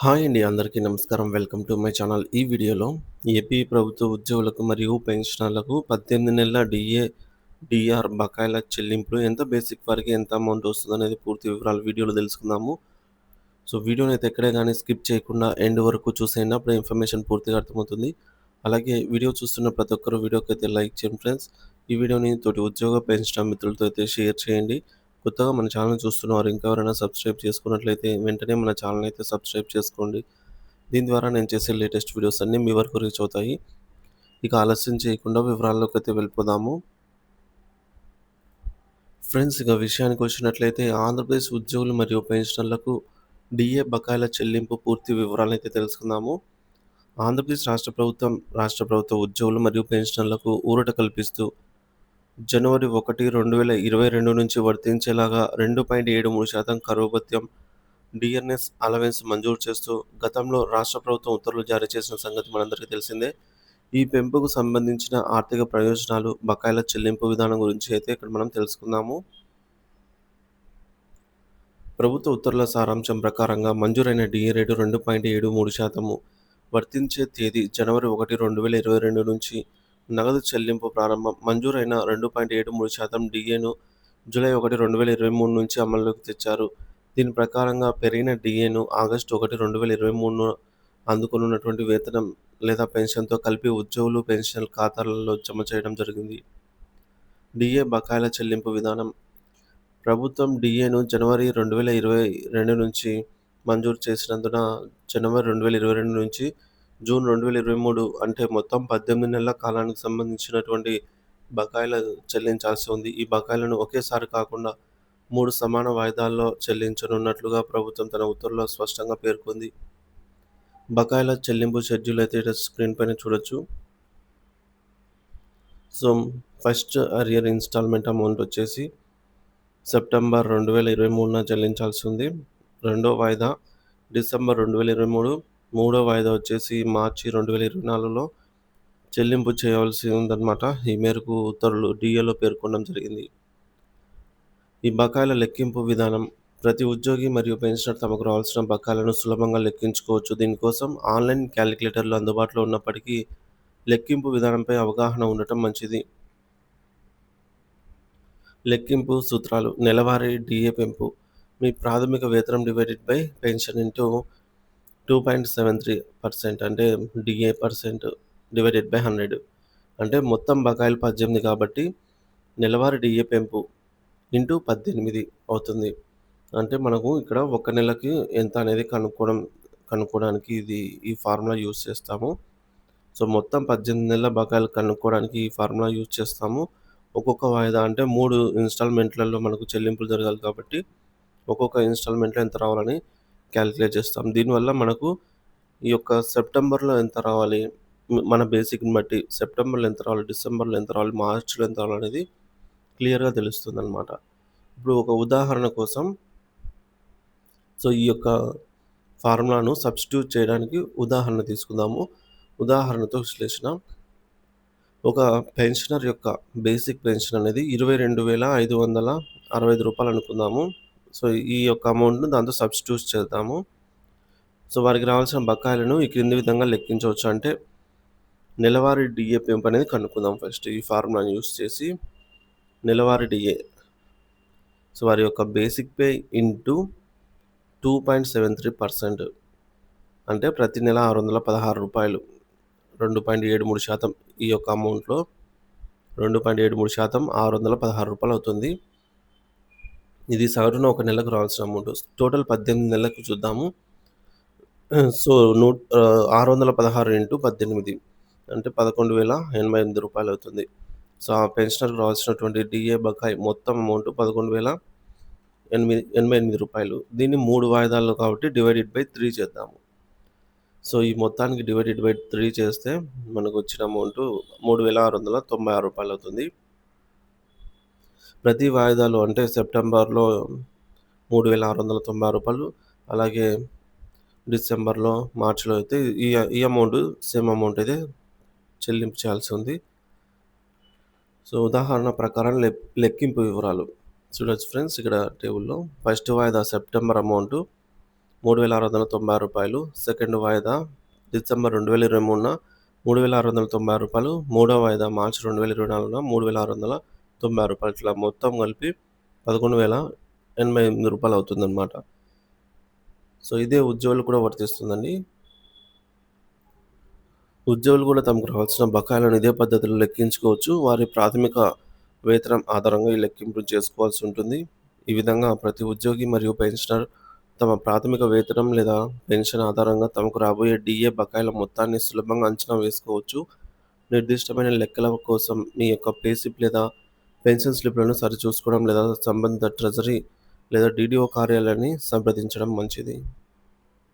Hi అండి. అందరికీ నమస్కారం. Welcome to my channel. ఈ వీడియోలో ఏపీ ప్రభుత్వ ఉద్యోగులకు మరియు పెన్షనర్లకు 18 నెలల డీఆర్ బకాయిల చెల్లింపులు ఎంత బేసిక్ వారికి ఎంత అమౌంట్ వస్తుందనేది పూర్తి వివరాలు వీడియోలో తెలుసుకుందాము. సో, వీడియోనైతే ఎక్కడే గానీ స్కిప్ చేయకుండా ఎండ్ వరకు చూసేయండి. అప్పుడే ఇన్ఫర్మేషన్ పూర్తిగా అర్థమవుతుంది. అలాగే వీడియో చూస్తున్న ప్రతి ఒక్కరు వీడియోకైతే లైక్ చేయండి ఫ్రెండ్స్. ఈ వీడియోని తోటి ఉద్యోగ పెన్షనర్ మిత్రులతో అయితే షేర్ చేయండి. కొత్తగా మన ఛానల్ చూస్తున్నవారు ఇంకా ఎవరైనా సబ్స్క్రైబ్ చేసుకున్నట్లయితే వెంటనే మన ఛానల్ అయితే సబ్స్క్రైబ్ చేసుకోండి. దీని ద్వారా నేను చేసే లేటెస్ట్ వీడియోస్ అన్నీ మీ వరకు రీచ్ అవుతాయి. ఇక ఆలస్యం చేయకుండా వివరాల్లోకైతే వెళ్ళిపోదాము. ఫ్రెండ్స్, ఇక విషయానికి వచ్చినట్లయితే ఆంధ్రప్రదేశ్ ఉద్యోగులు మరియు పెన్షనర్లకు డీఏ బకాయిల చెల్లింపు పూర్తి వివరాలనైతే తెలుసుకుందాము. ఆంధ్రప్రదేశ్ రాష్ట్ర ప్రభుత్వ ఉద్యోగులు మరియు పెన్షనర్లకు ఊరట కల్పిస్తూ జనవరి 1, 2022 నుంచి వర్తించేలాగా 2.73% కరువు భత్యం డిఆర్ఎస్ అలవెన్స్ మంజూరు చేస్తూ గతంలో రాష్ట్ర ప్రభుత్వం ఉత్తర్వులు జారీ చేసిన సంగతి మనందరికీ తెలిసిందే. ఈ పెంపుకు సంబంధించిన ఆర్థిక ప్రయోజనాలు, బకాయిల చెల్లింపు విధానం గురించి అయితే ఇక్కడ మనం తెలుసుకుందాము. ప్రభుత్వ ఉత్తర్వుల సారాంశం ప్రకారంగా మంజూరైన డిఏ రేటు 2.73%. వర్తించే తేదీ జనవరి 1, 2022 నుంచి నగదు చెల్లింపు ప్రారంభం. మంజూరైన 2.73% డిఏను జూలై 1, 2023 నుంచి అమల్లోకి తెచ్చారు. దీని ప్రకారంగా పెరిగిన డిఏను ఆగస్టు 1, 2023 అందుకోనున్నటువంటి వేతనం లేదా పెన్షన్తో కలిపి ఉద్యోగులు, పెన్షనర్ల ఖాతాలలో జమ చేయడం జరిగింది. డిఏ బకాయిల చెల్లింపు విధానం. ప్రభుత్వం డిఏను జనవరి 2022 నుంచి మంజూరు చేసినందున జనవరి 2022 నుంచి జూన్ 2023 అంటే మొత్తం 18 నెలల కాలానికి సంబంధించినటువంటి బకాయిలు చెల్లించాల్సి ఉంది. ఈ బకాయిలను ఒకేసారి కాకుండా 3 సమాన వాయిదాల్లో చెల్లించనున్నట్లుగా ప్రభుత్వం తన ఉత్తర్వుల్లో స్పష్టంగా పేర్కొంది. బకాయిల చెల్లింపు షెడ్యూల్ అయితే ఇక్కడ స్క్రీన్ పైన చూడొచ్చు. So, first arrear instalment amount వచ్చేసి సెప్టెంబర్ 2023న చెల్లించాల్సి ఉంది. రెండో వాయిదా డిసెంబర్ 2023, మూడో వాయిదా వచ్చేసి మార్చి 2024లో చెల్లింపు చేయవలసి ఉందన్నమాట. ఈ మేరకు ఉత్తర్వులు డీఏలో పేర్కొనడం జరిగింది. ఈ బకాయిల లెక్కింపు విధానం. ప్రతి ఉద్యోగి మరియు పెన్షనర్ తమకు రావాల్సిన బకాయిలను సులభంగా లెక్కించుకోవచ్చు. దీనికోసం ఆన్‌లైన్ క్యాలిక్యులేటర్లు అందుబాటులో ఉన్నప్పటికీ లెక్కింపు విధానంపై అవగాహన ఉండటం మంచిది. లెక్కింపు సూత్రాలు. నెలవారీ డీఏ పెంపు. మీ ప్రాథమిక వేతనం డివైడెడ్ బై పెన్షన్ ఇంటూ 2.73% అంటే డీఏ పర్సెంట్ డివైడెడ్ బై 100. అంటే మొత్తం బకాయిలు 18 కాబట్టి నెలవారీ డీఏ పెంపు ఇంటూ 18 అవుతుంది. అంటే మనకు ఇక్కడ ఒక నెలకి ఎంత అనేది కనుక్కోవడానికి ఈ ఫార్ములా యూజ్ చేస్తాము. సో, మొత్తం 18 నెలల బకాయిలు కనుక్కోవడానికి ఈ ఫార్ములా యూజ్ చేస్తాము. ఒక్కొక్క వాయిదా అంటే 3 ఇన్‌స్టాల్‌మెంట్‌లలో మనకు చెల్లింపులు జరగాలి కాబట్టి ఒక్కొక్క ఇన్‌స్టాల్‌మెంట్‌లో ఎంత రావాలని క్యాలిక్యులేట్ చేస్తాం. దీనివల్ల మనకు ఈ యొక్క సెప్టెంబర్‌లో ఎంత రావాలి, మన బేసిక్‌ని బట్టి సెప్టెంబర్‌లో ఎంత రావాలి, డిసెంబర్‌లో ఎంత రావాలి, మార్చ్‌లో ఎంత రావాలనేది క్లియర్‌గా తెలుస్తుందనమాట. ఇప్పుడు ఒక ఉదాహరణ కోసం ఈ యొక్క ఫార్ములాను సబ్స్టిట్యూట్ చేయడానికి ఉదాహరణ తీసుకుందాము. ఉదాహరణతో విశ్లేషణ. ఒక పెన్షనర్ యొక్క బేసిక్ పెన్షన్ అనేది రూ. 22,565 అనుకుందాము. సో, ఈ యొక్క అమౌంట్‌ను దాంతో సబ్స్టిట్యూట్ చేద్దాము. సో, వారికి రావాల్సిన బకాయిలను ఈ క్రింది విధంగా లెక్కించవచ్చు. అంటే నెలవారీ డీఏ పెంపు అనేది కనుక్కుందాం ఫస్ట్. ఈ ఫార్ములాను యూజ్ చేసి నెలవారీ డీఏ. సో, వారి యొక్క బేసిక్ పే ఇంటూ 2.73% అంటే ప్రతి నెల రూ. 616. 2.73% ఈ యొక్క అమౌంట్‌లో 2.73% రూ. 616 అవుతుంది. ఇది సగటున ఒక నెలకు రావాల్సిన అమౌంట్. టోటల్ 18 నెలలకు చూద్దాము. సో, 616 ఇంటూ 18 అంటే రూ. 11,088 అవుతుంది. సో, ఆ పెన్షనర్‌కి రావాల్సినటువంటి డీఏ బకాయి మొత్తం అమౌంట్ రూ. 11,088. దీన్ని 3 వాయిదాల్లో కాబట్టి డివైడెడ్ బై 3 చేద్దాము. సో, ఈ మొత్తానికి డివైడెడ్ బై 3 చేస్తే మనకొచ్చిన అమౌంట్ రూ. 3,696 అవుతుంది. ప్రతి వాయిదాలో అంటే సెప్టెంబర్‌లో రూ. 3,696, అలాగే డిసెంబర్‌లో, మార్చ్‌లో అయితే ఈ అమౌంట్ సేమ్ అమౌంట్ అయితే చెల్లింపు చేయాల్సి ఉంది. సో, ఉదాహరణ ప్రకారం లెక్కింపు వివరాలు చూడొచ్చు ఫ్రెండ్స్ ఇక్కడ టేబుల్‌లో. ఫస్ట్ వాయిదా సెప్టెంబర్ అమౌంట్ రూ. 3,690. సెకండ్ వాయిదా డిసెంబర్ 2023న రూ. 3,690. మూడో వాయిదా మార్చి 2024న రూ. 3,690. ఇట్లా మొత్తం కలిపి రూ. 11,088 అవుతుందన్నమాట. సో ఇదే ఉద్యోగులకు కూడా వర్తిస్తుందండి. ఉద్యోగులు కూడా తమకు రావాల్సిన బకాయిలను ఇదే పద్ధతిలో లెక్కించుకోవచ్చు. వారి ప్రాథమిక వేతనం ఆధారంగా ఈ లెక్కింపు చేసుకోవాల్సి ఉంటుంది. ఈ విధంగా ప్రతి ఉద్యోగి మరియు పెన్షనర్ తమ ప్రాథమిక వేతనం లేదా పెన్షన్ ఆధారంగా తమకు రాబోయే డీఏ బకాయిల మొత్తాన్ని సులభంగా అంచనా వేసుకోవచ్చు. నిర్దిష్టమైన లెక్కల కోసం మీ యొక్క పే స్లిప్ లేదా పెన్షన్ స్లిప్లను సరిచూసుకోవడం లేదా సంబంధిత ట్రెజరీ లేదా డీడీఓ కార్యాలయాన్ని సంప్రదించడం మంచిది.